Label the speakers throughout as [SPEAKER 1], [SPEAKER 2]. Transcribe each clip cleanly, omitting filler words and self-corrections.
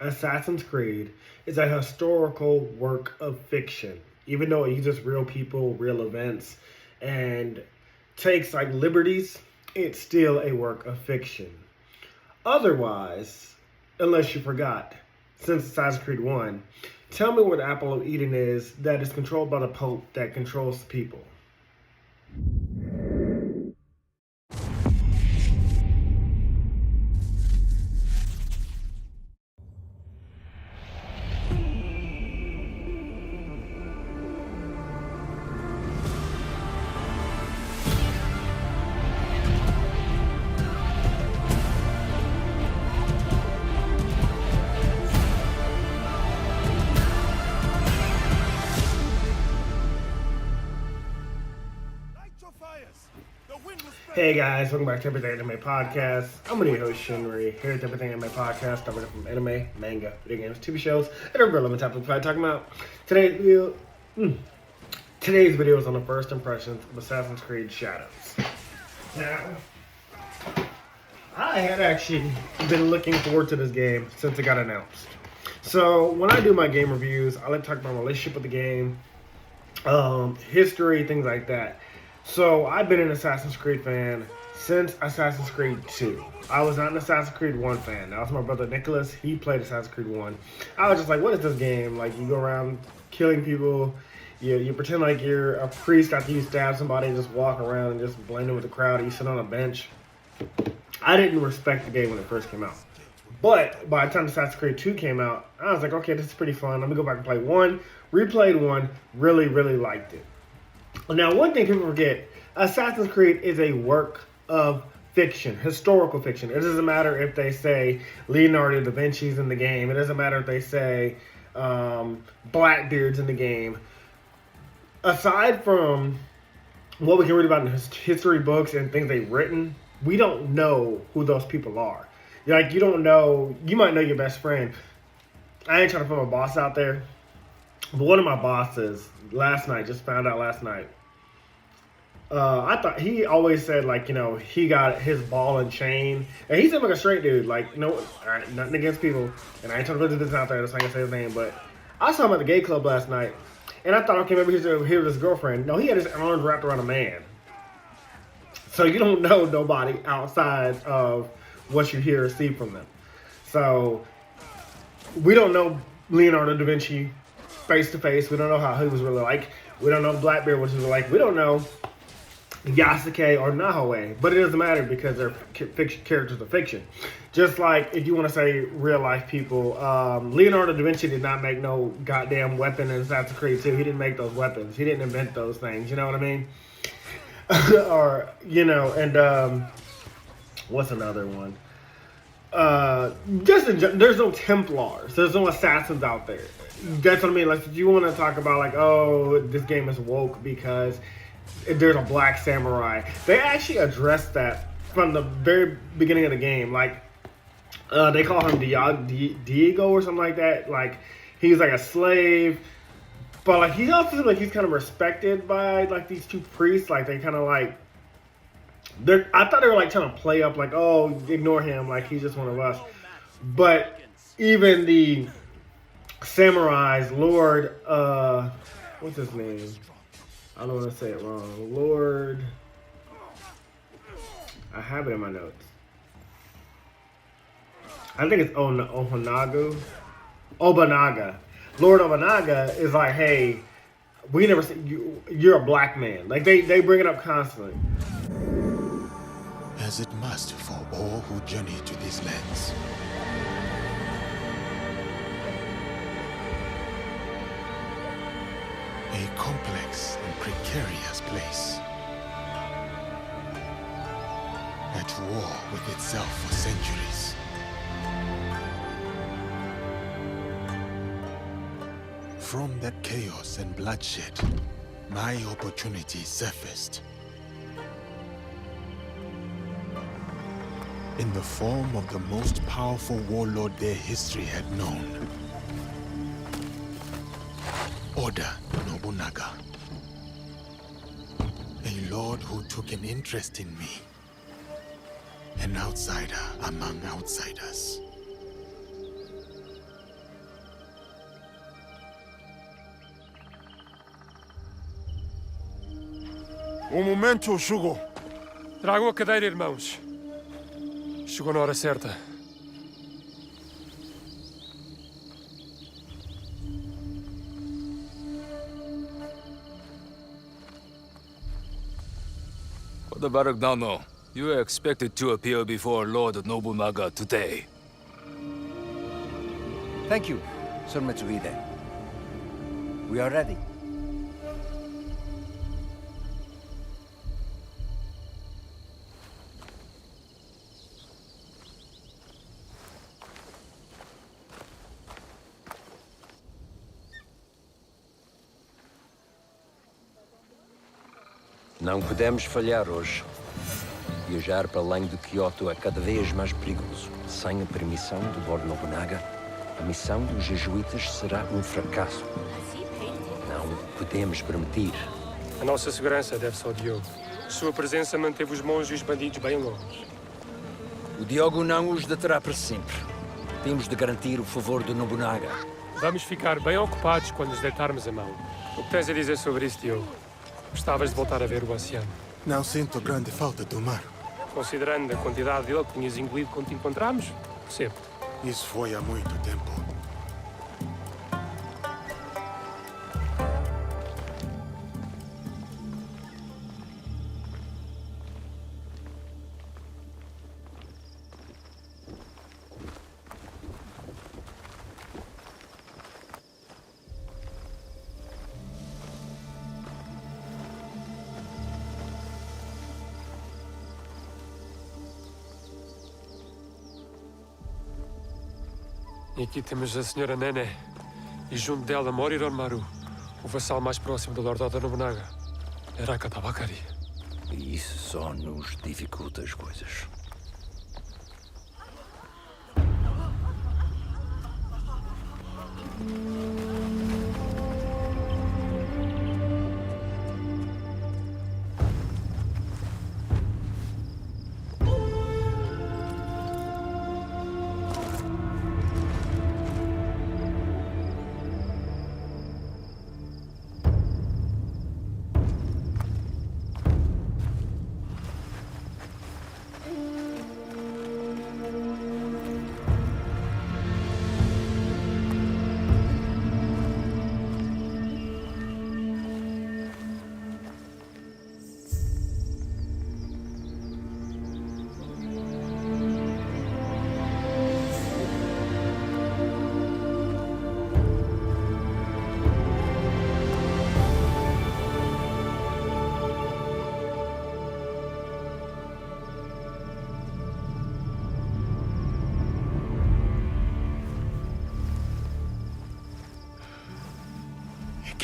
[SPEAKER 1] Assassin's Creed is a historical work of fiction. Even though it uses real people, real events, and takes like liberties, it's still a work of fiction. Otherwise, unless you forgot, since Assassin's Creed 1, tell me where the Apple of Eden is that is controlled by the Pope that controls the people. Hey guys, welcome back to Everything Anime Podcast. I'm your host Shinry, here at Everything Anime Podcast, covering from anime, manga, video games, TV shows, and other relevant topics I'm talking about. Today's video is on the first impressions of Assassin's Creed Shadows. Now, I had actually been looking forward to this game since it got announced. So when I do my game reviews, I like to talk about my relationship with the game, history, things like that. So, I've been an Assassin's Creed fan since Assassin's Creed 2. I was not an Assassin's Creed 1 fan. That was my brother Nicholas. He played Assassin's Creed 1. I was just like, what is this game? Like, you go around killing people. You pretend like you're a priest after you stab somebody and just walk around and just blend in with the crowd. You sit on a bench. I didn't respect the game when it first came out. But by the time Assassin's Creed 2 came out, I was like, okay, this is pretty fun. Let me go back and play 1. Replayed 1. Really, really liked it. Now, one thing people forget, Assassin's Creed is a work of fiction, historical fiction. It doesn't matter if they say Leonardo da Vinci's in the game. It doesn't matter if they say Blackbeard's in the game. Aside from what we can read about in history books and things they've written, we don't know who those people are. Like, you don't know, you might know your best friend. I ain't trying to put my boss out there. But one of my bosses found out last night. I thought he always said, like, you know, he got his ball and chain. And he seemed like a straight dude. Like, no, all right, nothing against people. And I ain't trying to put this out there. That's not going to say his name. But I saw him at the gay club last night. And I thought, okay, maybe he's here with his girlfriend. No, he had his arms wrapped around a man. So you don't know nobody outside of what you hear or see from them. So we don't know Leonardo da Vinci face to face. We don't know how he was really like. We don't know Blackbeard what he was like. We don't know Yasuke or Nahue. But it doesn't matter because they're characters of fiction. Just like if you want to say real life people, Leonardo da Vinci did not make no goddamn weapon in Assassin's Creed 2. He didn't make those weapons. He didn't invent those things. You know what I mean? Or, you know, and what's another one? There's no Templars. There's no assassins out there. That's what I mean. Like, if you want to talk about, like, oh, this game is woke because there's a black samurai. They actually addressed that from the very beginning of the game. Like, they call him Diego or something like that. Like, he's like a slave. But, like, he also seems like he's kind of respected by, like, these two priests. Like, they kind of, like, I thought they were, like, trying to play up, like, oh, ignore him. Like, he's just one of us. But even the samurais, Lord, what's his name? I don't want to say it wrong. Lord, I have it in my notes. I think it's Obanaga. Lord Obanaga is like, hey, we never see you. You're a black man. Like they bring it up constantly.
[SPEAKER 2] As it must for all who journey to these lands. A complex and precarious place. At war with itself for centuries. From that chaos and bloodshed, my opportunity surfaced. In the form of the most powerful warlord their history had known. Oda Nobunaga. A lord who took an interest in me. An outsider among outsiders. momento, Shugo.
[SPEAKER 3] Tragam a cadeira, irmãos. Chegou na hora certa.
[SPEAKER 4] Father Baragnano, you are expected to appear before Lord Nobunaga today.
[SPEAKER 5] Thank you, Sir Mitsuhide. We are ready. Não podemos falhar hoje. Viajar para além de Kyoto é cada vez mais perigoso. Sem a permissão do Lord Nobunaga, a missão dos jesuítas será um fracasso. Não podemos permitir.
[SPEAKER 3] A nossa segurança deve-se ao Diogo. Sua presença manteve os monges e os bandidos bem longe.
[SPEAKER 5] O Diogo não os deterá para sempre. Temos de garantir o favor do Nobunaga.
[SPEAKER 3] Vamos ficar bem ocupados quando nos deitarmos a mão. O que tens a dizer sobre isso, Diogo? Gostavas de voltar a ver o oceano?
[SPEAKER 2] Não sinto grande falta do mar.
[SPEAKER 3] Considerando a quantidade dele que tinhas engolido quando te encontramos, percebo.
[SPEAKER 2] Isso foi há muito tempo.
[SPEAKER 3] E aqui temos a senhora Nene. E junto dela Moriron Maru, o vassal mais próximo do Lord Oda Nobunaga. Araka Tabakari.
[SPEAKER 5] E isso só nos dificulta as coisas.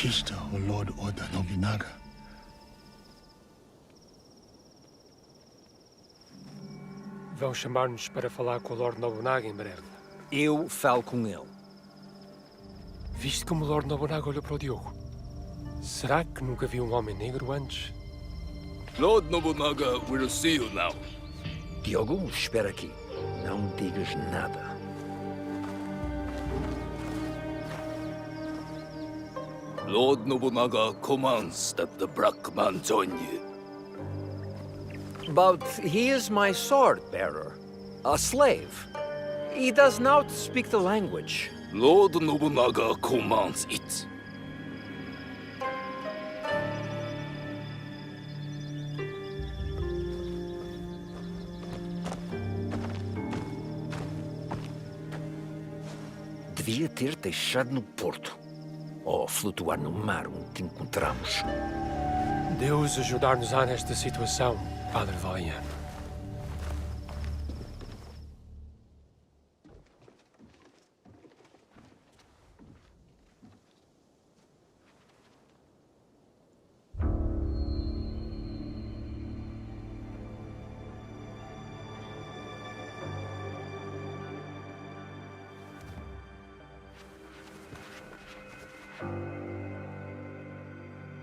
[SPEAKER 2] Aqui está o Lord Oda Nobunaga.
[SPEAKER 3] Vão chamar-nos para falar com o Lord Nobunaga em breve.
[SPEAKER 5] Eu falo com ele.
[SPEAKER 3] Viste como o Lord Nobunaga olhou para o Diogo? Será que nunca viu um homem negro antes?
[SPEAKER 4] Lord Nobunaga will see you now.
[SPEAKER 5] Diogo, espera aqui. Não digas nada.
[SPEAKER 4] Lord Nobunaga commands that the black man join you.
[SPEAKER 5] But he is my sword bearer. A slave. He does not speak the language.
[SPEAKER 4] Lord Nobunaga commands it.
[SPEAKER 5] Devia ter deixado no porto. Ou flutuar no mar onde te encontramos.
[SPEAKER 3] Deus ajudar-nos-á nesta situação, Padre Valeriano.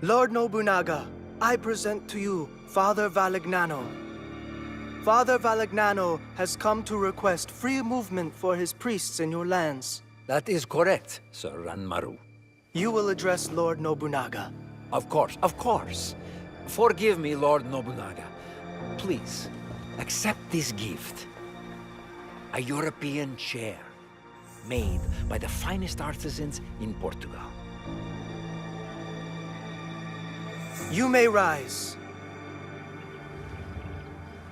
[SPEAKER 6] Lord Nobunaga, I present to you Father Valignano. Father Valignano has come to request free movement for his priests in your lands.
[SPEAKER 5] That is correct, Sir Ranmaru.
[SPEAKER 6] You will address Lord Nobunaga.
[SPEAKER 5] Of course, of course.
[SPEAKER 7] Forgive me, Lord Nobunaga. Please, accept this gift. A European chair, made by the finest artisans in Portugal.
[SPEAKER 6] You may rise.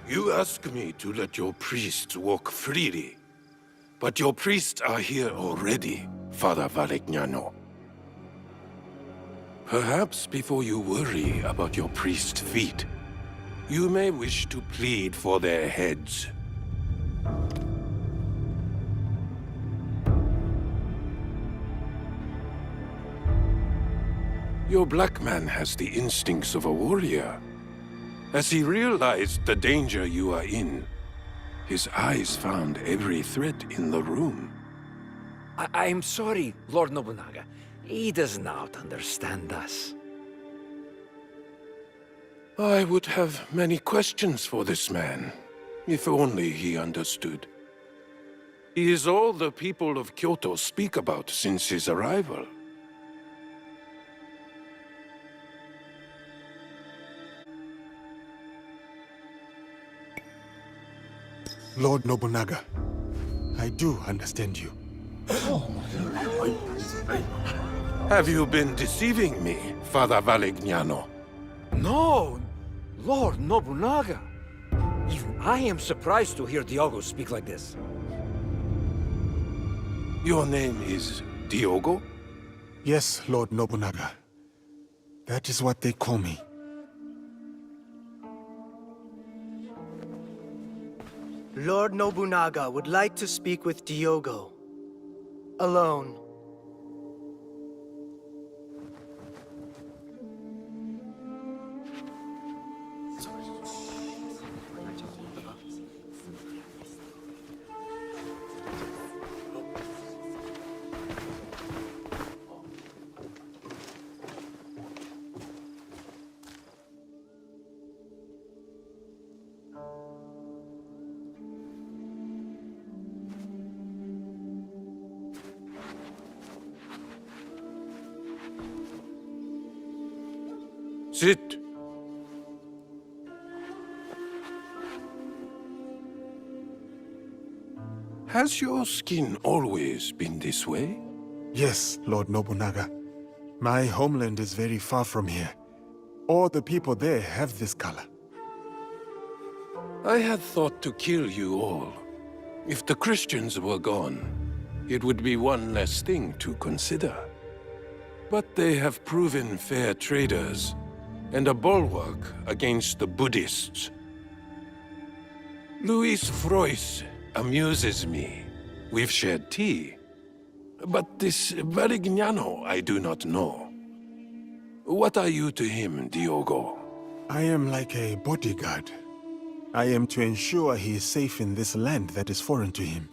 [SPEAKER 2] You ask me to let your priests walk freely. But your priests are here already, Father Valegnano. Perhaps before you worry about your priest's feet, you may wish to plead for their heads. Your black man has the instincts of a warrior. As he realized the danger you are in, his eyes found every threat in the room.
[SPEAKER 7] I'm sorry, Lord Nobunaga. He does not understand us.
[SPEAKER 2] I would have many questions for this man, if only he understood. He is all the people of Kyoto speak about since his arrival.
[SPEAKER 8] Lord Nobunaga, I do understand you.
[SPEAKER 2] Have you been deceiving me, Father Valegnano?
[SPEAKER 7] No, Lord Nobunaga. Even I am surprised to hear Diogo speak like this.
[SPEAKER 2] Your name is Diogo?
[SPEAKER 8] Yes, Lord Nobunaga. That is what they call me.
[SPEAKER 6] Lord Nobunaga would like to speak with Diogo. Alone.
[SPEAKER 2] Sit. Has your skin always been this way?
[SPEAKER 8] Yes, Lord Nobunaga. My homeland is very far from here. All the people there have this color.
[SPEAKER 2] I had thought to kill you all. If the Christians were gone, it would be one less thing to consider. But they have proven fair traders, and a bulwark against the Buddhists. Luis Frois amuses me. We've shared tea. But this Valegnano I do not know. What are you to him, Diogo?
[SPEAKER 8] I am like a bodyguard. I am to ensure he is safe in this land that is foreign to him.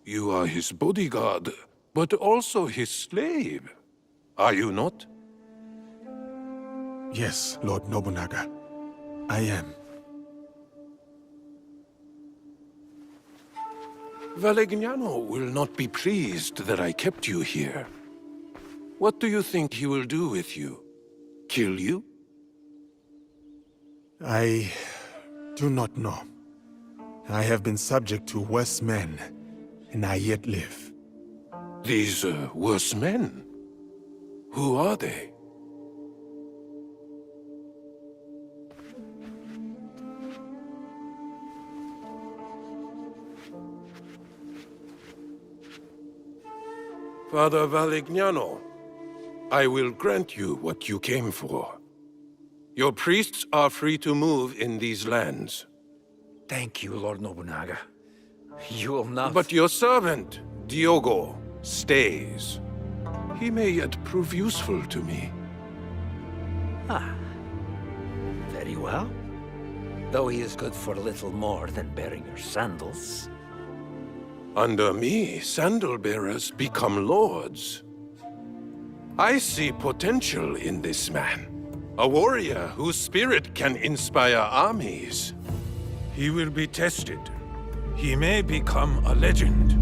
[SPEAKER 2] You are his bodyguard, but also his slave. Are you not?
[SPEAKER 8] Yes, Lord Nobunaga. I am.
[SPEAKER 2] Valegnano will not be pleased that I kept you here. What do you think he will do with you? Kill you?
[SPEAKER 8] I do not know. I have been subject to worse men, and I yet live.
[SPEAKER 2] These worse men? Who are they? Father Valegnano, I will grant you what you came for. Your priests are free to move in these lands.
[SPEAKER 7] Thank you, Lord Nobunaga. You will not...
[SPEAKER 2] But your servant, Diogo, stays. He may yet prove useful to me.
[SPEAKER 7] Ah. Very well. Though he is good for little more than bearing your sandals.
[SPEAKER 2] Under me, sandal bearers become lords. I see potential in this man. A warrior whose spirit can inspire armies. He will be tested. He may become a legend.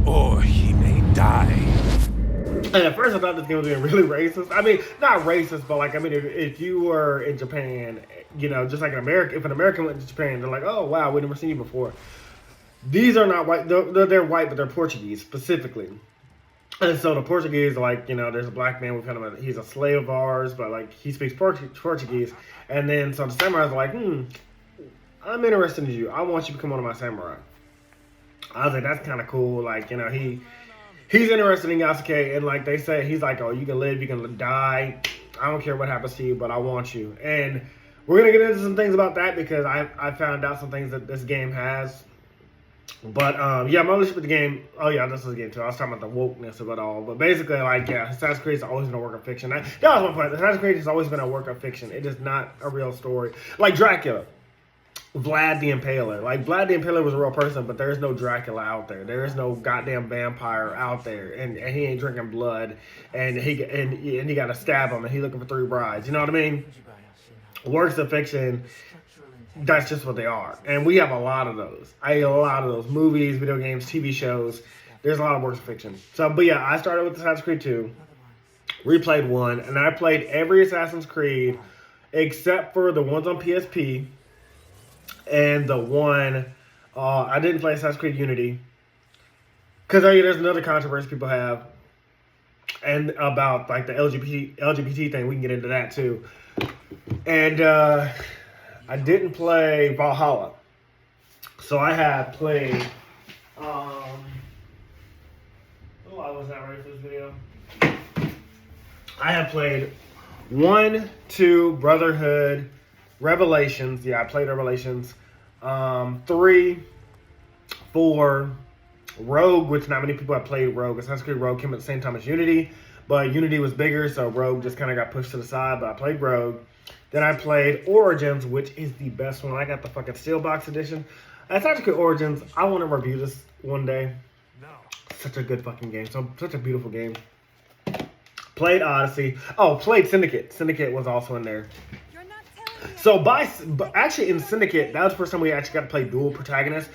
[SPEAKER 2] Or he may die.
[SPEAKER 1] And at first I thought this game was being really racist. I mean, not racist, but like, I mean, if you were in Japan, you know, just like an American, if an American went to Japan, they're like, oh, wow, we've never seen you before. These are not white. They're white, but they're Portuguese specifically. And so the Portuguese, like, you know, there's a black man, we kind of, he's a slave of ours, but like, he speaks Portuguese. And then, so the samurais are like, I'm interested in you. I want you to become one of my samurai. I was like, that's kind of cool. Like, you know, he's interested in Yasuke, and like they say, he's like, oh, you can live, you can die. I don't care what happens to you, but I want you. And we're going to get into some things about that because I found out some things that this game has. But, yeah, my relationship with the game, oh, yeah, this is a game, too. I was talking about the wokeness of it all. But basically, like, yeah, Assassin's Creed has always been a work of fiction. That was my point. Assassin's Creed has always been a work of fiction. It is not a real story. Like Dracula. Vlad the Impaler. Like, Vlad the Impaler was a real person, but there is no Dracula out there. There is no goddamn vampire out there. And he ain't drinking blood. And he got to stab him, and he looking for 3 brides. You know what I mean? Works of fiction, that's just what they are. And we have a lot of those. Movies, video games, TV shows. There's a lot of works of fiction. So, but yeah, I started with Assassin's Creed 2, replayed 1, and I played every Assassin's Creed except for the ones on PSP and the one, I didn't play Assassin's Creed Unity. Because there's another controversy people have and about like the LGBT thing. We can get into that too. And I didn't play Valhalla. So I had played, I was not ready for this video. I have played 1, 2, Brotherhood, Revelations. Yeah, I played Revelations. 3, 4, Rogue, which not many people have played Rogue. Assassin's Creed Rogue came at the same time as Unity, but Unity was bigger, so Rogue just kind of got pushed to the side, but I played Rogue. Then I played Origins, which is the best one. I got the fucking Steelbox edition. Assassin's Creed Origins, I want to review this one day. Such a good fucking game. Such a beautiful game. Played Odyssey. Oh, played Syndicate. Syndicate was also in there. So actually in Syndicate, that was the first time we actually got to play dual protagonists.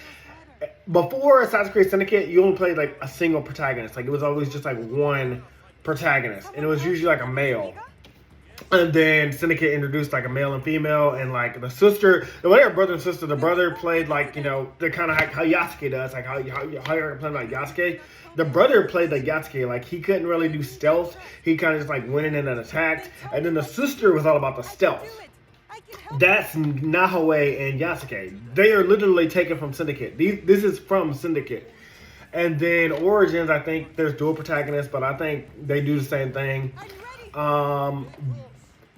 [SPEAKER 1] Before Assassin's Creed Syndicate, you only played like a single protagonist. Like it was always just like one protagonist, and it was usually like a male. And then Syndicate introduced like a male and female, and like the sister, whatever brother and sister, the brother played like, you know, the kind of how Yasuke does, like how you're playing like Yasuke. The brother played like Yasuke, like he couldn't really do stealth. He kind of just like went in and attacked. And then the sister was all about the stealth. That's Nahue and Yasuke. They are literally taken from Syndicate. This is from Syndicate. And then Origins, I think there's dual protagonists, but I think they do the same thing.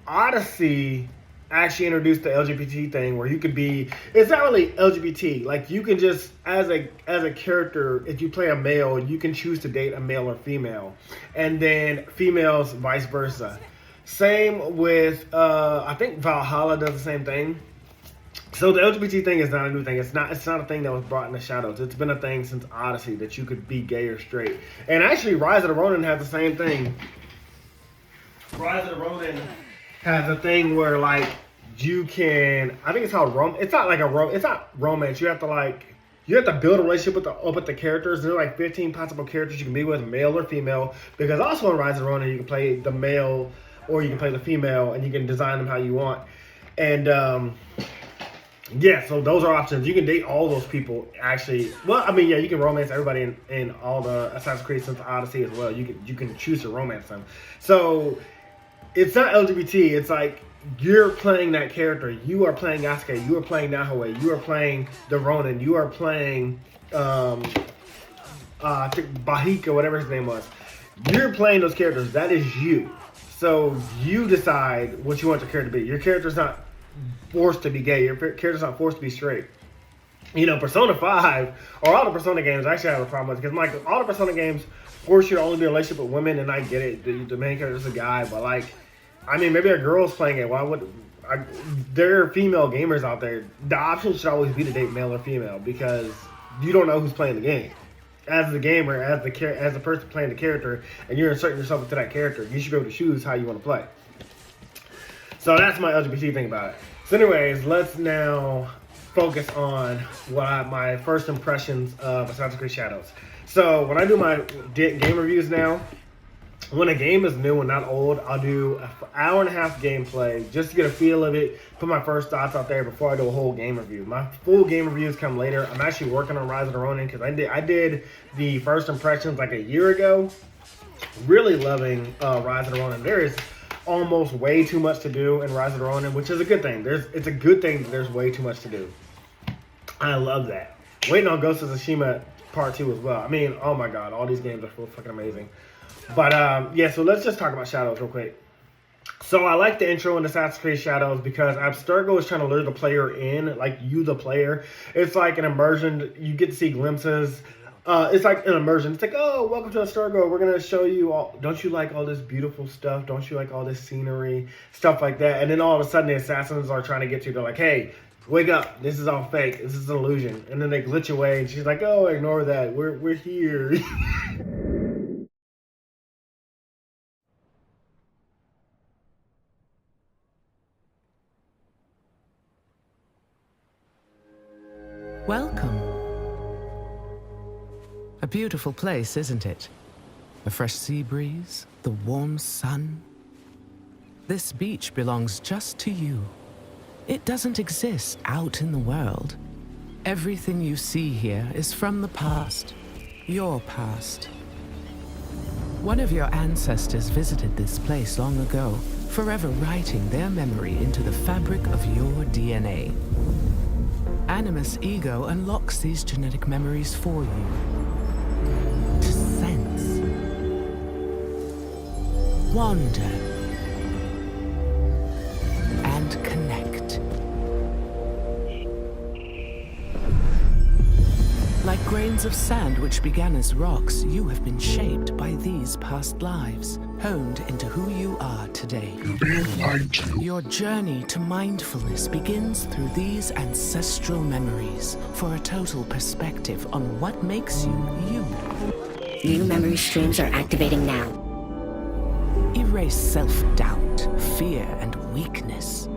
[SPEAKER 1] Odyssey actually introduced the LGBT thing where you could be, it's not really LGBT, like you can just, as a character, if you play a male, you can choose to date a male or female, and then females vice versa. Same with, I think Valhalla does the same thing. So the LGBT thing is not a new thing. It's not a thing that was brought in the shadows. It's been a thing since Odyssey that you could be gay or straight. And actually Rise of the Ronin has the same thing. Rise of the Ronin has a thing where like you can, I think it's called it's not romance. You have to build a relationship with the characters. There are like 15 possible characters you can be with, male or female. Because also in Rise of the Ronin you can play the male or you can play the female, and you can design them how you want. And yeah, so those are options. You can date all those people actually. Well, I mean, yeah, you can romance everybody in all the Assassin's Creed since Odyssey as well. You can choose to romance them. So it's not LGBT. It's like you're playing that character. You are playing Yasuke. You are playing Nahue. You are playing the Ronin. You are playing Bahika, whatever his name was. You're playing those characters. That is you. So you decide what you want your character to be. Your character's not forced to be gay. Your character's not forced to be straight. You know, Persona 5 or all the Persona games, I actually have a problem with, because like all the Persona games force you to only be in a relationship with women, and I get it. The main character's a guy, but like, I mean, maybe a girl's playing it. There are female gamers out there. The option should always be to date male or female, because you don't know who's playing the game. As the gamer, as the person playing the character, and you're inserting yourself into that character, you should be able to choose how you want to play. So that's my LGBT thing about it. So anyways, let's now focus on my first impressions of Assassin's Creed Shadows. So when I do my game reviews now, when a game is new and not old, I'll do an hour and a half gameplay just to get a feel of it, put my first thoughts out there before I do a whole game review. My full game reviews come later. I'm actually working on Rise of the Ronin because I did the first impressions like a year ago. Really loving Rise of the Ronin. There is almost way too much to do in Rise of the Ronin, which is a good thing. It's a good thing that there's way too much to do. I love that. Waiting on Ghost of Tsushima Part 2 as well. I mean, oh my god, all these games are so fucking amazing. But yeah, so let's just talk about Shadows real quick. So I like the intro in Assassin's Creed Shadows because Abstergo is trying to lure the player in, like you the player. It's like an immersion. You get to see glimpses. It's like an immersion. It's like, oh, welcome to Abstergo. We're going to show you all. Don't you like all this beautiful stuff? Don't you like all this scenery? Stuff like that. And then all of a sudden the assassins are trying to get you. They're like, hey, wake up. This is all fake. This is an illusion. And then they glitch away. And she's like, oh, ignore that. We're here.
[SPEAKER 9] Welcome. A beautiful place, isn't it? A fresh sea breeze, the warm sun. This beach belongs just to you. It doesn't exist out in the world. Everything you see here is from the past, your past. One of your ancestors visited this place long ago, forever writing their memory into the fabric of your DNA. Animus Ego unlocks these genetic memories for you. To sense. Wander. And connect. Like grains of sand which began as rocks, you have been shaped by these past lives, honed into who you are today.
[SPEAKER 10] You're being lied to.
[SPEAKER 9] Your journey to mindfulness begins through these ancestral memories for a total perspective on what makes you you.
[SPEAKER 11] New memory streams are activating now.
[SPEAKER 9] Erase self-doubt, fear, and weakness.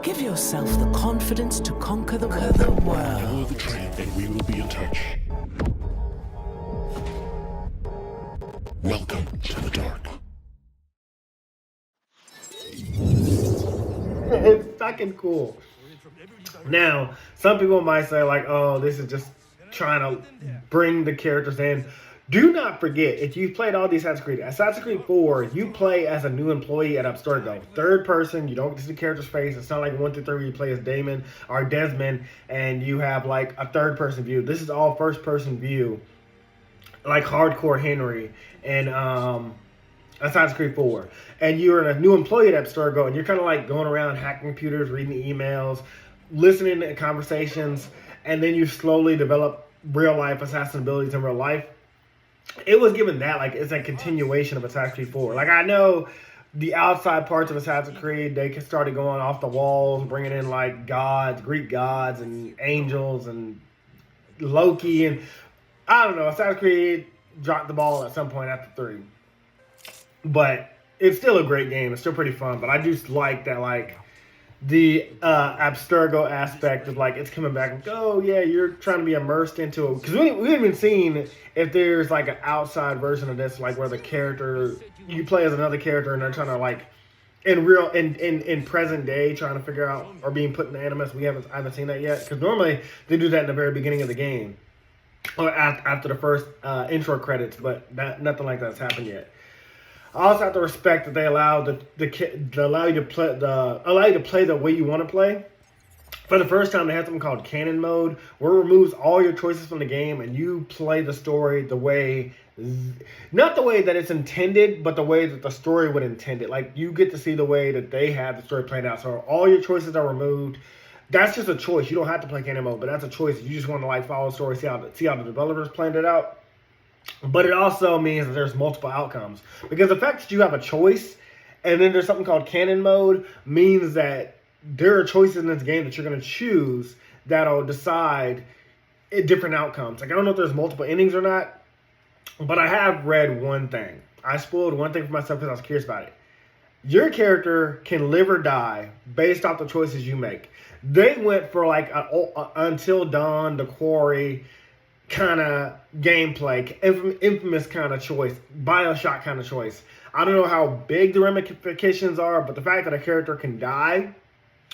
[SPEAKER 9] Give yourself the confidence to conquer the world.
[SPEAKER 10] Follow the train and we will be in touch. Welcome to the dark.
[SPEAKER 1] It's fucking cool. Now, some people might say like, oh, this is just trying to bring the characters in. Do not forget, if you've played all these Assassin's Creed 4, you play as a new employee at Abstergo. Third person, you don't get to see the character's face. It's not like 1 through 3 where you play as Damon or Desmond and you have like a third person view. This is all first person view, like hardcore Henry and Assassin's Creed 4. And you're a new employee at Abstergo and you're kind of like going around hacking computers, reading emails, listening to conversations, and then you slowly develop real life assassin abilities in real life. It was given that, like, it's a continuation of Assassin's Creed 4. Like, I know the outside parts of Assassin's Creed, they started going off the walls, bringing in, like, gods, Greek gods, and angels, and Loki, and I don't know. Assassin's Creed dropped the ball at some point after 3. But it's still a great game. It's still pretty fun. But I just like that, like, the Abstergo aspect of, like, it's coming back and oh yeah, you're trying to be immersed into it, because we haven't even seen if there's like an outside version of this, like where the character you play as another character and they're trying to like in present day trying to figure out or being put in the animus. I haven't seen that yet, because normally they do that in the very beginning of the game or after the first intro credits, but nothing like that's happened yet. I also have to respect that they allow allow you to play the way you want to play. For the first time, they have something called canon mode, where it removes all your choices from the game and you play the story the way, not the way that it's intended, but the way that the story would intend it. Like, you get to see the way that they have the story played out. So all your choices are removed. That's just a choice. You don't have to play canon mode, but that's a choice. You just want to like follow the story, see how the developers planned it out. But it also means that there's multiple outcomes, because the fact that you have a choice and then there's something called canon mode means that there are choices in this game that you're going to choose that'll decide different outcomes. Like, I don't know if there's multiple endings or not, but I have read one thing. I spoiled one thing for myself because I was curious about it. Your character can live or die based off the choices you make. They went for like Until Dawn, The Quarry kind of gameplay, infamous kind of choice, BioShock kind of choice. I don't know how big the ramifications are, but the fact that a character can die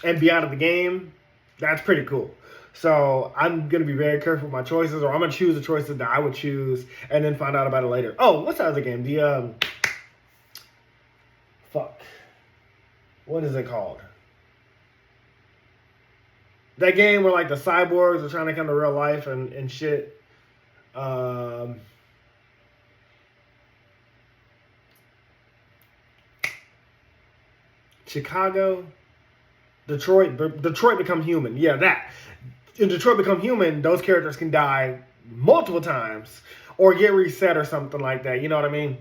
[SPEAKER 1] and be out of the game, that's pretty cool. So I'm going to be very careful with my choices, or I'm going to choose the choices that I would choose and then find out about it later. Oh, what's that other game? Fuck. What is it called? That game where like the cyborgs are trying to come to real life and shit. Chicago, Detroit Become Human. Yeah, that. In Detroit Become Human, those characters can die multiple times or get reset or something like that. You know what I mean?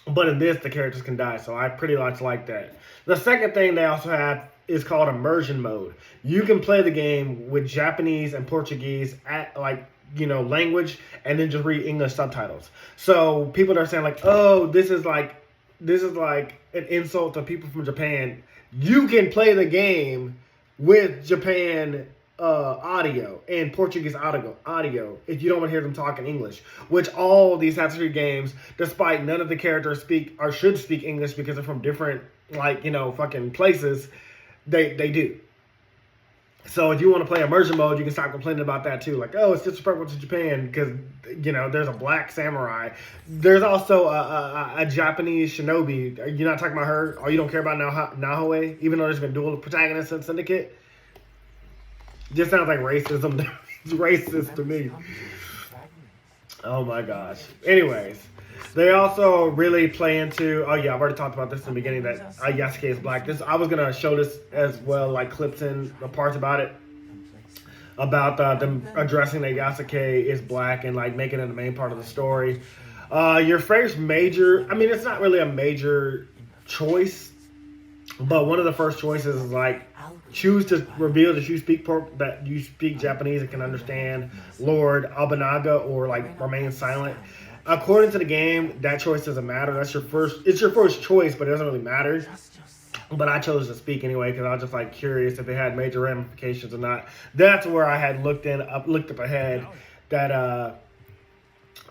[SPEAKER 1] But in this, the characters can die, so I pretty much like that. The second thing they also have is called immersion mode. You can play the game with Japanese and Portuguese at language, and then just read English subtitles. So people that are saying like, oh, this is like an insult to people from Japan. You can play the game with Japan audio and Portuguese audio if you don't want to hear them talk in English, which all these Assassin's Creed games, despite none of the characters speak or should speak English because they're from different fucking places, they do. So if you want to play immersion mode, you can stop complaining about that too. Like, oh, it's disrespectful to Japan because, there's a black samurai. There's also a Japanese shinobi. You're not talking about her, or you don't care about Nahoe, even though there's been dual protagonists in Syndicate. Just sounds like racism. It's racist to me. Oh my gosh. Anyways, they also really play into. Oh yeah, I've already talked about this in the beginning that Yasuke is black. I was gonna show this as well, like clips in the parts about it, about them addressing that Yasuke is black and like making it the main part of the story. Your first major. I mean, it's not really a major choice, but one of the first choices is like. Choose to reveal that you speak Japanese and can understand Lord Nobunaga, or like remain silent. According to the game, that choice doesn't matter. It's your first choice, but it doesn't really matter. But I chose to speak anyway because I was just like curious if it had major ramifications or not. That's where I had looked up ahead that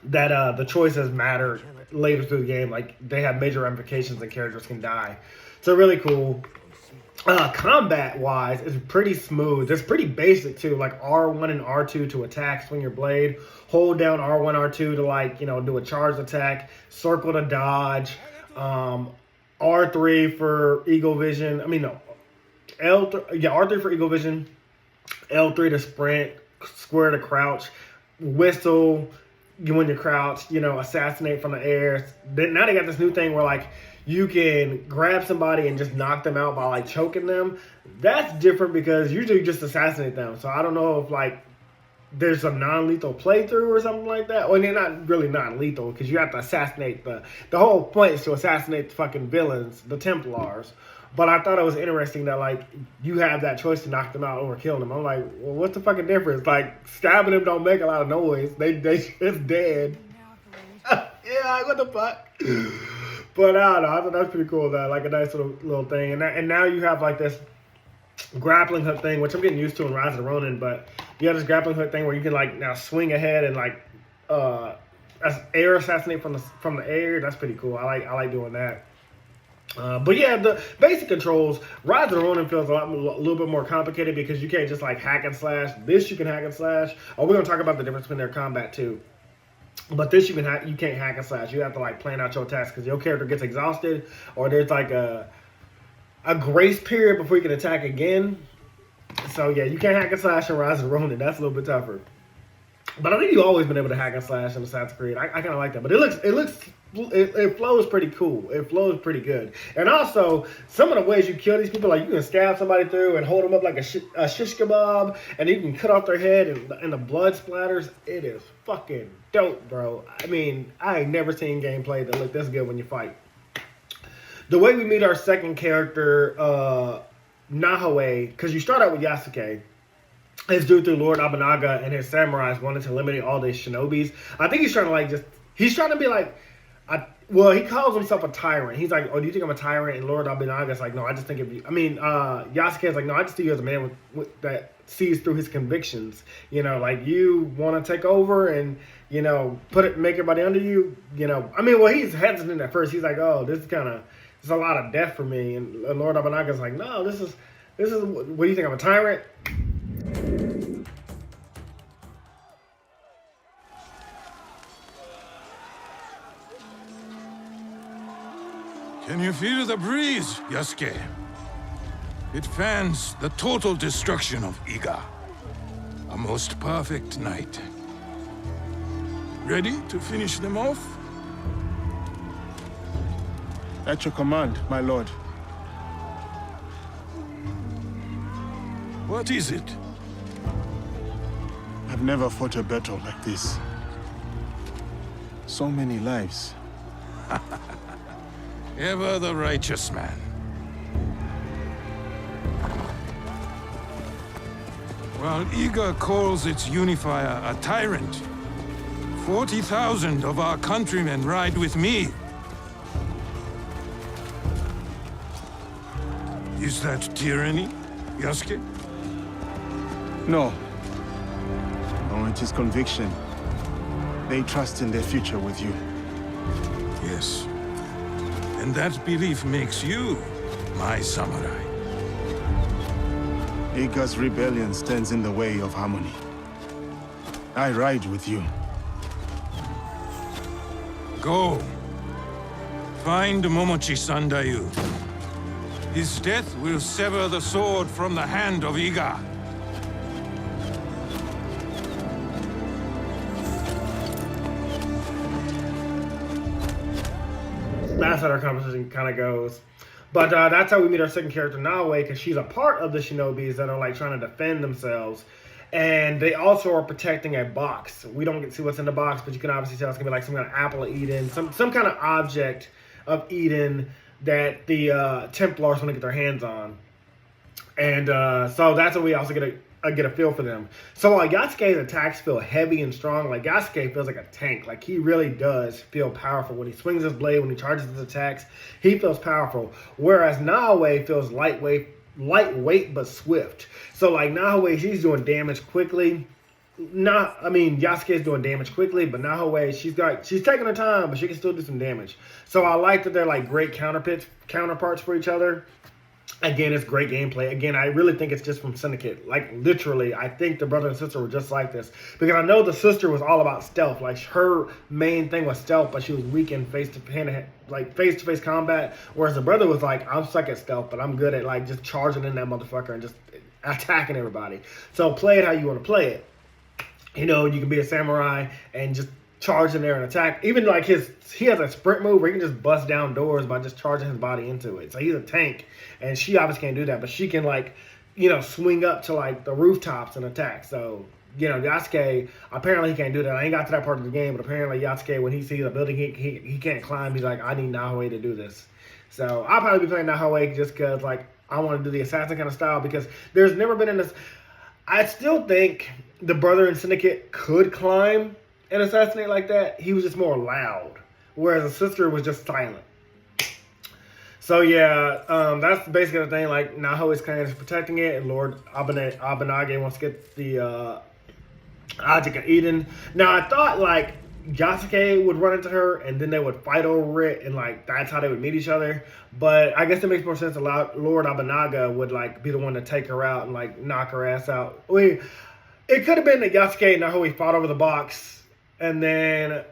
[SPEAKER 1] the choices matter later through the game. Like they have major ramifications and characters can die. So really cool. Combat wise, it's pretty smooth. It's pretty basic too. Like R1 and R2 to attack, swing your blade. Hold down R1, R2 to do a charge attack. Circle to dodge. R3 for eagle vision. R3 for eagle vision. L3 to sprint. Square to crouch. Whistle when you crouch. Assassinate from the air. Now they got this new thing where like. You can grab somebody and just knock them out by like choking them. That's different because usually you just assassinate them. So I don't know if like there's a non-lethal playthrough or something like that. Or they're not really non-lethal because you have to assassinate the whole point is to assassinate the fucking villains, the Templars. But I thought it was interesting that like you have that choice to knock them out or kill them. I'm like, well, what's the fucking difference? Like stabbing them don't make a lot of noise. They it's dead. Yeah, what the fuck? But I don't know. I thought that was pretty cool. That like a nice little thing. And now you have like this grappling hook thing, which I'm getting used to in Rise of the Ronin. But you have this grappling hook thing where you can like now swing ahead and like air assassinate from the air. That's pretty cool. I like doing that. But yeah, the basic controls. Rise of the Ronin feels a little bit more complicated because you can't just like hack and slash. This you can hack and slash. Oh, we're gonna talk about the difference between their combat too. But this you can't hack and slash. You have to like plan out your attacks because your character gets exhausted, or there's like a grace period before you can attack again. So yeah, you can't hack and slash in Rise of the Ronin. That's a little bit tougher. But I think you've always been able to hack and slash in Assassin's Creed. I kind of like that. But it flows pretty cool. It flows pretty good. And also, some of the ways you kill these people, like you can stab somebody through and hold them up like a shish kebab, and you can cut off their head and the blood splatters. It is fucking dope, bro. I mean, I ain't never seen gameplay that looked this good when you fight. The way we meet our second character, Nahoe, because you start out with Yasuke. It's due through Lord Nobunaga and his samurais wanted to eliminate all these shinobis. I think he's trying to be like, Well, he calls himself a tyrant. He's like, "Oh, do you think I'm a tyrant?" And Lord Abinaga's like, "No, I just think of you." I mean, Yasuke's like, "No, I just see you as a man that sees through his convictions. You know, like you want to take over and make everybody under you. I mean, well, he's hesitant at first. He's like, "Oh, this is a lot of death for me." And Lord Abinaga's like, "No, this is. What do you think I'm a tyrant?"
[SPEAKER 2] Can you feel the breeze, Yasuke? It fans the total destruction of Iga. A most perfect night. Ready to finish them off?
[SPEAKER 8] At your command, my lord.
[SPEAKER 2] What is it?
[SPEAKER 8] I've never fought a battle like this. So many lives.
[SPEAKER 2] Ever the righteous man. While Iga calls its unifier a tyrant, 40,000 of our countrymen ride with me. Is that tyranny, Yasuke?
[SPEAKER 8] No. No, it is conviction. They trust in their future with you.
[SPEAKER 2] Yes. And that belief makes you my samurai.
[SPEAKER 8] Iga's rebellion stands in the way of harmony. I ride with you.
[SPEAKER 2] Go. Find Momochi Sandayu. His death will sever the sword from the hand of Iga.
[SPEAKER 1] That's how our conversation kind of goes. But that's how we meet our second character, Naoe, because she's a part of the shinobis that are like trying to defend themselves. And they also are protecting a box. We don't get to see what's in the box, but you can obviously tell it's going to be like some kind of apple of Eden, some kind of object of Eden that the Templars want to get their hands on. And so that's what we also get a feel for them. So Yasuke's attacks feel heavy and strong. Like Yasuke feels like a tank. Like he really does feel powerful. When he swings his blade, when he charges his attacks, he feels powerful. Whereas Naoe feels lightweight but swift. So like Naoe, she's doing damage quickly. Yasuke's doing damage quickly, but Naoe, she's taking her time, but she can still do some damage. So I like that they're like great counterparts for each other. Again, it's great gameplay. Again, I really think it's just from Syndicate. Like, literally, I think the brother and sister were just like this. Because I know the sister was all about stealth. Like, her main thing was stealth, but she was weak in face-to-face combat. Whereas the brother was like, I'm stuck at stealth, but I'm good at, like, just charging in that motherfucker and just attacking everybody. So play it how you want to play it. You can be a samurai and just charge in there and attack. Even like he has a sprint move where he can just bust down doors by just charging his body into it. So he's a tank, and she obviously can't do that, but she can swing up to like the rooftops and attack. So Yasuke, apparently he can't do that. I ain't got to that part of the game, but apparently Yasuke, when he sees a building he can't climb, he's like, I need Naoe to do this. So I'll probably be playing Naoe just because like I want to do the assassin kind of style, because there's never been in this. I still think the brother in Syndicate could climb and assassinate like that. He was just more loud, whereas the sister was just silent. So yeah, that's basically the thing. Like Naoe's kind of protecting it, and Lord Abinage wants to get the object of Eden. Now I thought like Yasuke would run into her, and then they would fight over it, and like that's how they would meet each other. But I guess it makes more sense. Lord Abinaga would like be the one to take her out and like knock her ass out. It could have been that Yasuke and Naoe fought over the box, and then,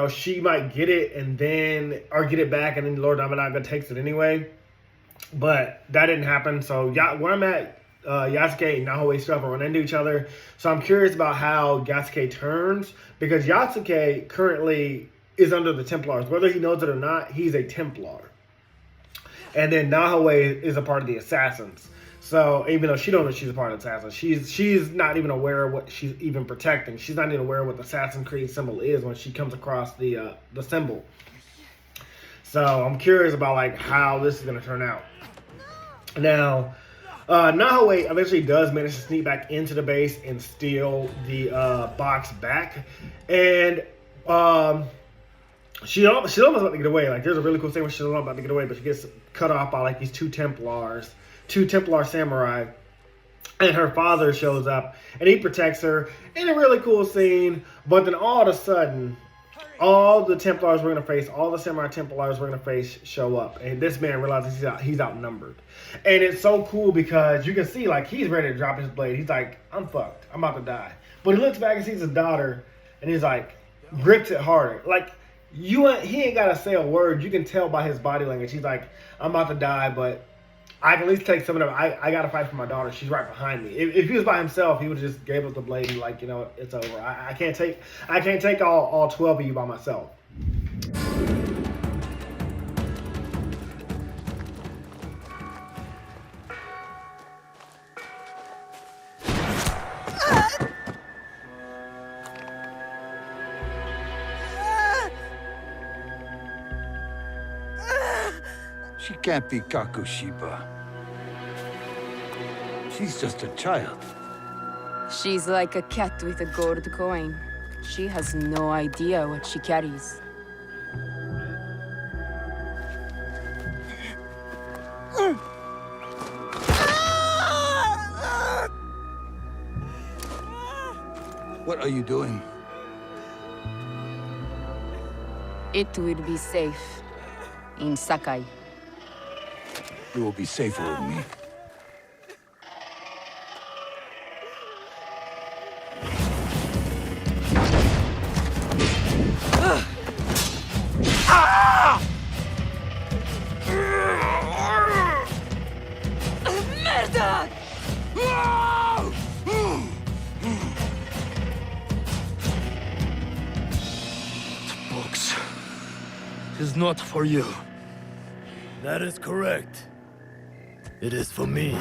[SPEAKER 1] she might get it or get it back, and then Lord Abinaga takes it anyway. But that didn't happen. So where I'm at, Yasuke and Naoe still have to run into each other. So I'm curious about how Yasuke turns, because Yasuke currently is under the Templars. Whether he knows it or not, he's a Templar. And then Naoe is a part of the Assassins. So even though she don't know she's a part of the Assassins, she's not even aware of what she's even protecting. She's not even aware of what the Assassin's Creed symbol is when she comes across the symbol. So I'm curious about like how this is gonna turn out. Now, Naoe eventually does manage to sneak back into the base and steal the box back, and she's almost about to get away. Like, there's a really cool thing where she's almost about to get away, but she gets cut off by like these two Templar samurai, and her father shows up and he protects her in a really cool scene. But then all of a sudden, all the Templars we're gonna face, all the samurai Templars we're gonna face show up, and this man realizes he's outnumbered. And it's so cool because you can see like he's ready to drop his blade. He's like, I'm fucked. I'm about to die. But he looks back and sees his daughter, and he's like, grips it harder. Like, he ain't gotta say a word. You can tell by his body language. He's like, I'm about to die, but I can at least take some of them. I gotta fight for my daughter. She's right behind me. If he was by himself, he would have just gave up the blade and like, you know, it's over. I can't take all 12 of you by myself.
[SPEAKER 12] She can't be Kakushiba. She's just a child.
[SPEAKER 13] She's like a cat with a gold coin. She has no idea what she carries.
[SPEAKER 12] What are you doing?
[SPEAKER 13] It will be safe in Sakai.
[SPEAKER 12] You will be safer with me.
[SPEAKER 13] Merda!
[SPEAKER 4] The box is not for you.
[SPEAKER 14] That is correct. It is for me.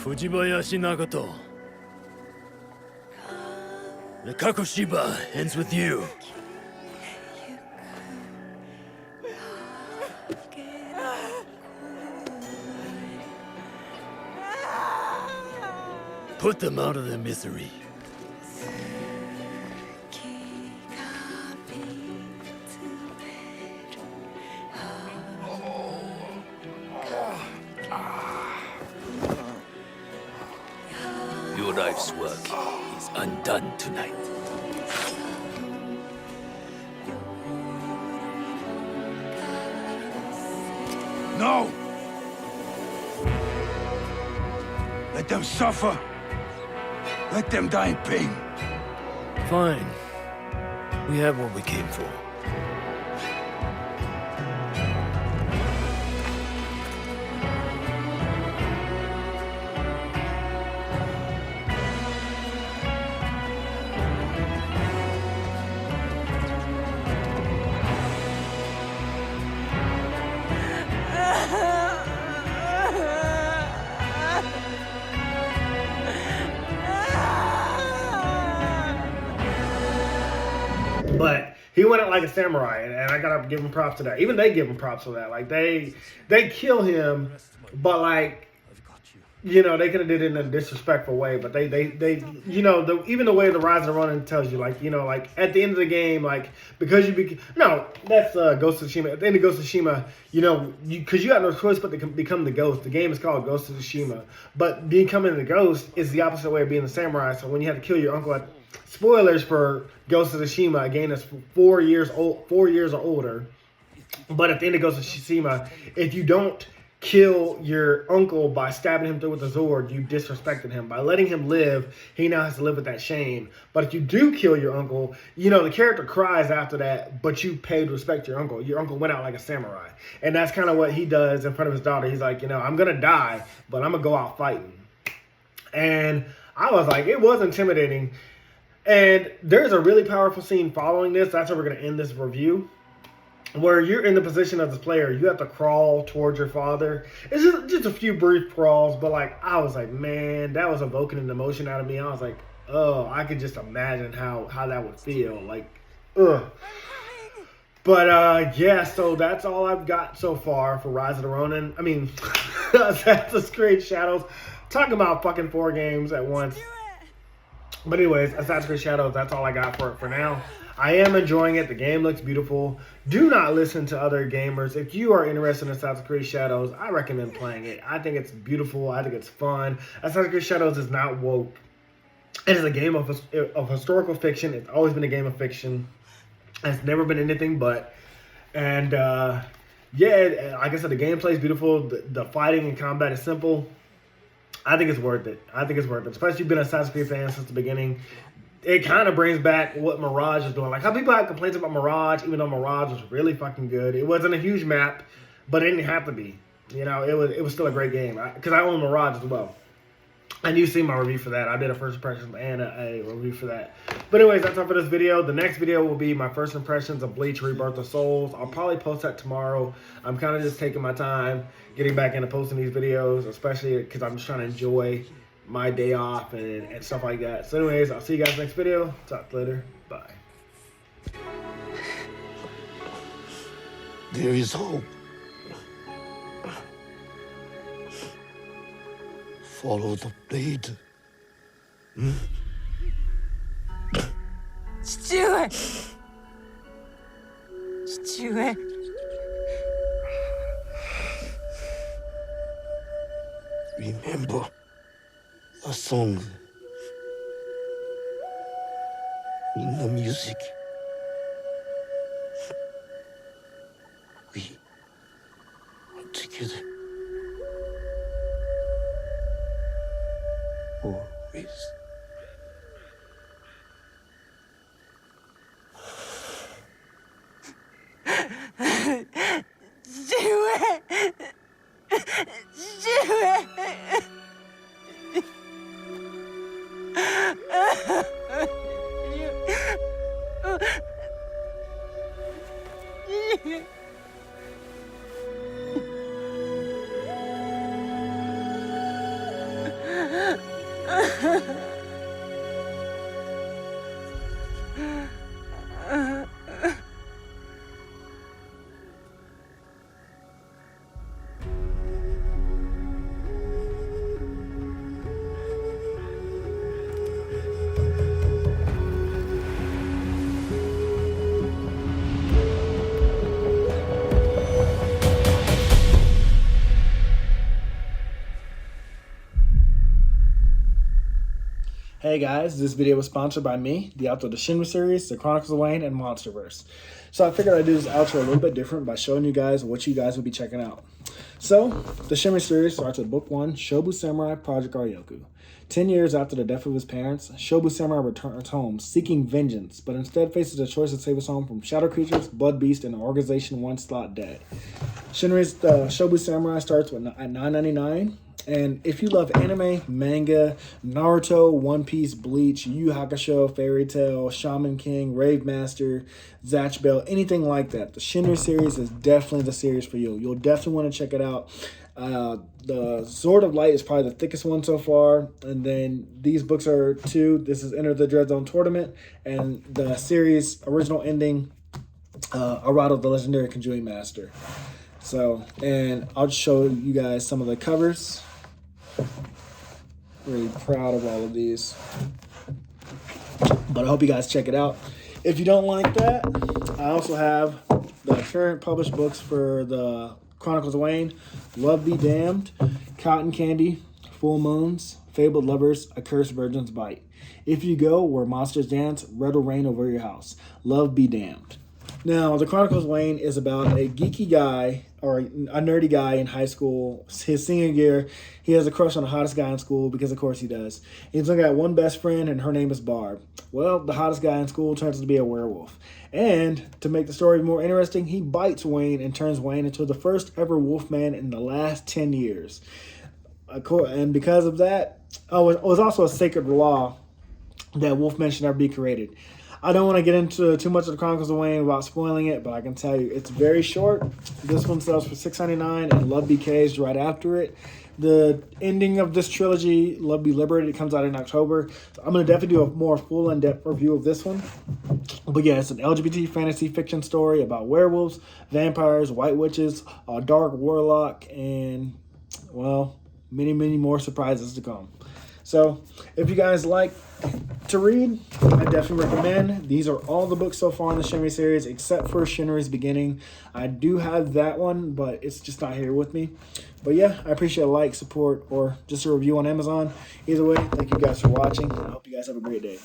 [SPEAKER 14] Fujibayashi Nagato. The Kakushiba ends with you. Put them out of their misery.
[SPEAKER 4] Your life's work is undone tonight.
[SPEAKER 12] No! Let them suffer. Let them die in pain.
[SPEAKER 14] Fine. We have what we came for.
[SPEAKER 1] But he went out like a samurai, and I gotta give him props to that. Even they give him props for that. Like they kill him, but like you know, they could have did it in a disrespectful way, but they you know, even the way the Rise of the Ronin tells you, like, you know, like at the end of the game, like, because that's Ghost of Tsushima. At the end of Ghost of Tsushima, you know, because you have no choice but to become the ghost. The game is called Ghost of Tsushima, but becoming the ghost is the opposite way of being the samurai. So when you have to kill your uncle, spoilers for Ghost of Tsushima, a game that's 4 years or older. But at the end of Ghost of Tsushima, if you don't kill your uncle by stabbing him through with a sword, you disrespected him. By letting him live, he now has to live with that shame. But if you do kill your uncle, you know, the character cries after that, but you paid respect to your uncle. Your uncle went out like a samurai. And that's kind of what he does in front of his daughter. He's like, you know, I'm going to die, but I'm going to go out fighting. And I was like, it was intimidating. And there's a really powerful scene following this. That's how we're going to end this review, where you're in the position of the player. You have to crawl towards your father. It's just a few brief crawls, but like, I was like, man, that was evoking an emotion out of me. I was like, oh, I could just imagine how that would feel. Like, ugh. But yeah, so that's all I've got so far for Rise of the Ronin. I mean, Assassin's Creed Shadows. Talking about fucking 4 games at once. But anyways, Assassin's Creed Shadows, that's all I got for it for now. I am enjoying it. The game looks beautiful. Do not listen to other gamers. If you are interested in Assassin's Creed Shadows, I recommend playing it. I think it's beautiful. I think it's fun. Assassin's Creed Shadows is not woke. It is a game of historical fiction. It's always been a game of fiction. It's never been anything but. And yeah, like I said, the gameplay is beautiful. The fighting and combat is simple. I think it's worth it. Especially if you've been an Assassin's Creed fan since the beginning. It kind of brings back what Mirage is doing. Like how people have complaints about Mirage, even though Mirage was really fucking good. It wasn't a huge map, but it didn't have to be. You know, it was still a great game. Because I own Mirage as well. And you've seen my review for that. I did a first impressions and a review for that. But anyways, that's all for this video. The next video will be my first impressions of Bleach Rebirth of Souls. I'll probably post that tomorrow. I'm kind of just taking my time getting back into posting these videos, especially because I'm just trying to enjoy my day off and stuff like that. So anyways, I'll see you guys next video. Talk later. Bye.
[SPEAKER 10] There is hope. Follow the blade.
[SPEAKER 13] 父上。
[SPEAKER 10] Remember the song in the music. We are together. Always.
[SPEAKER 1] Hey guys, this video was sponsored by me, the author of the Shinry series, the Chronicles of Wayne, and Monsterverse. So I figured I'd do this outro a little bit different by showing you guys what you guys would be checking out. So, the Shinry series starts with Book 1, Shobu Samurai Project Aryoku. 10 years after the death of his parents, Shobu Samurai returns home seeking vengeance, but instead faces a choice to save his home from shadow creatures, blood beasts, and an organization once thought dead. Shinry's Shobu Samurai starts at $9.99. And if you love anime, manga, Naruto, One Piece, Bleach, Yu Yu Hakusho, Fairy Tail, Shaman King, Rave Master, Zatch Bell, anything like that, the Shinry series is definitely the series for you. You'll definitely want to check it out. The Sword of Light is probably the thickest one so far. And then these books are 2. This is Enter the Dread Zone Tournament. And the series original ending, Arado the Legendary Conjuring Master. So, and I'll just show you guys some of the covers.
[SPEAKER 15] really proud of all of these. But I hope you guys check it out. If you don't like that, I also have the current published books for the Chronicles of Wayne, Love Be Damned, Cotton Candy, Full Moons, Fabled Lovers, A Cursed Virgin's Bite. If You Go Where Monsters Dance, Red Will Reign Over Your House. Love Be Damned. Now, the Chronicles of Wayne is about a geeky guy, or a nerdy guy in high school. His senior year, he has a crush on the hottest guy in school, because of course he does. He's only got one best friend, and her name is Barb. Well, the hottest guy in school turns out to be a werewolf. And to make the story more interesting, he bites Wayne and turns Wayne into the first ever wolfman in the last 10 years. And because of that, it was also a sacred law that wolfmen should never be created. I don't want to get into too much of the Chronicles of Wayne without spoiling it, but I can tell you it's very short. This one sells for $6.99, and Love Be Caged right after it. The ending of this trilogy, Love Be Liberated, comes out in October. So I'm going to definitely do a more full in-depth review of this one. But yeah, it's an LGBT fantasy fiction story about werewolves, vampires, white witches, a dark warlock, and, well, many, many more surprises to come. So if you guys like to read, I definitely recommend. These are all the books so far in the Shinry series, except for Shinry's Beginning. I do have that one, but it's just not here with me. But yeah, I appreciate a like, support, or just a review on Amazon. Either way, thank you guys for watching. I hope you guys have a great day.